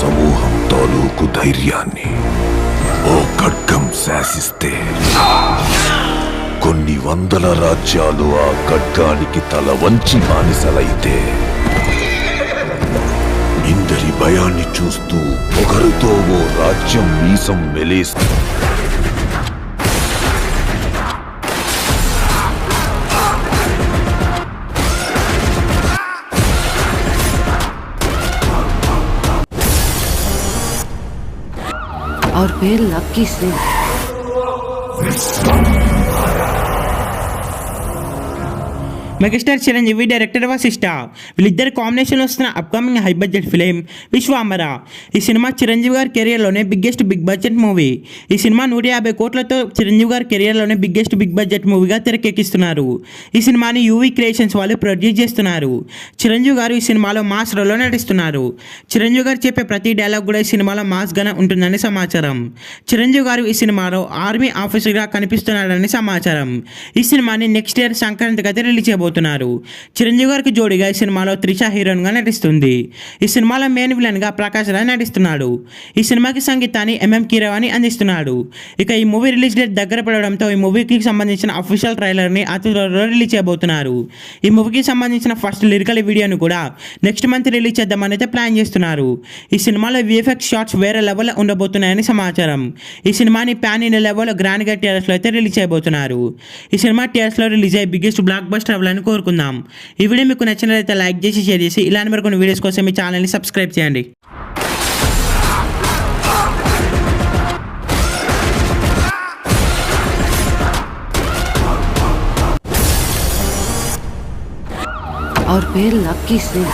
సమూహం తాలూకు ధైర్యాన్ని ఓ ఖడ్గం శాసిస్తే కొన్ని వందల రాజ్యాలు ఆ ఖడ్గానికి తల వంచి బానిసలైతే ఇందరి భయాన్ని చూస్తూ పొగరుతో ఓ రాజ్యం మీసం మెలేస్తే और फिर लक्की सिंह మెగాస్టార్ చిరంజీవి డైరెక్టర్ వశిష్ఠ వీళ్ళిద్దరు కాంబినేషన్లో వస్తున్న upcoming high budget film Vishwambhara. ఈ సినిమా చిరంజీవి గారి కెరియర్లోనే బిగ్గెస్ట్ బిగ్ బడ్జెట్ మూవీ. ఈ సినిమా 150 కోట్లతో చిరంజీవి గారి కెరియర్లోనే బిగ్గెస్ట్ బిగ్ బడ్జెట్ మూవీగా తెరకెక్కిస్తున్నారు. ఈ సినిమాని యూవీ క్రియేషన్స్ వాళ్ళు ప్రొడ్యూస్ చేస్తున్నారు. చిరంజీవి గారు ఈ సినిమాలో మాస్ రోల్లో నటిస్తున్నారు. చిరంజీవి గారు చెప్పే ప్రతి డైలాగ్ కూడా ఈ సినిమాలో మాస్గానే ఉంటుందని సమాచారం. చిరంజీవి గారు ఈ సినిమాలో ఆర్మీ ఆఫీసర్గా కనిపిస్తున్నారని సమాచారం. ఈ సినిమాని నెక్స్ట్ ఇయర్ సంక్రాంతికి అయితే రిలీజ్ చేయబోతున్నారు. చిరంజీవి గారికి జోడిగా ఈ సినిమాలో త్రిష హీరోయిన్ గా నటిస్తుంది. ఈ సినిమాలో మెయిన్ విలన్ గా ప్రకాష్ రాజ్ నటిస్తున్నాడు. ఈ సినిమాకి సంగీతాన్ని ఎంఎం కీరవాణి అందిస్తున్నాడు. ఇక ఈ మూవీ రిలీజ్ డేట్ దగ్గర పడడంతో ఈ మూవీకి సంబంధించిన అఫీషియల్ ట్రైలర్ ని అతి త్వరలో రిలీజ్ చేయబోతున్నారు. ఈ మూవీకి సంబంధించిన ఫస్ట్ లిరికల్ వీడియోను కూడా నెక్స్ట్ మంత్ రిలీజ్ చేద్దామని అయితే ప్లాన్ చేస్తున్నారు. ఈ సినిమాలో విఎఫ్ఎక్స్ షాట్స్ వేరే లెవెల్లో ఉండబోతున్నాయని సమాచారం. ఈ సినిమాని పాన్ ఇండియా లెవెల్లో గ్రాండ్ గా థియేటర్స్ లో అయితే రిలీజ్ చేయబోతున్నారు. ఈ సినిమా థియేటర్స్ లో రిలీజ్ అయ్యే బిగ్గెస్ట్ బ్లాక్ బస్టర్ అవ్వాలని కోరుకుందాం. ఈ వీడియో మీకు నచ్చినట్లయితే లైక్ చేసి షేర్ చేసి ఇలాంటి మరికొన్ని వీడియోస్ కోసం మీ ఛానల్ని సబ్స్క్రైబ్ చేయండి. और फिर लक्की सिंह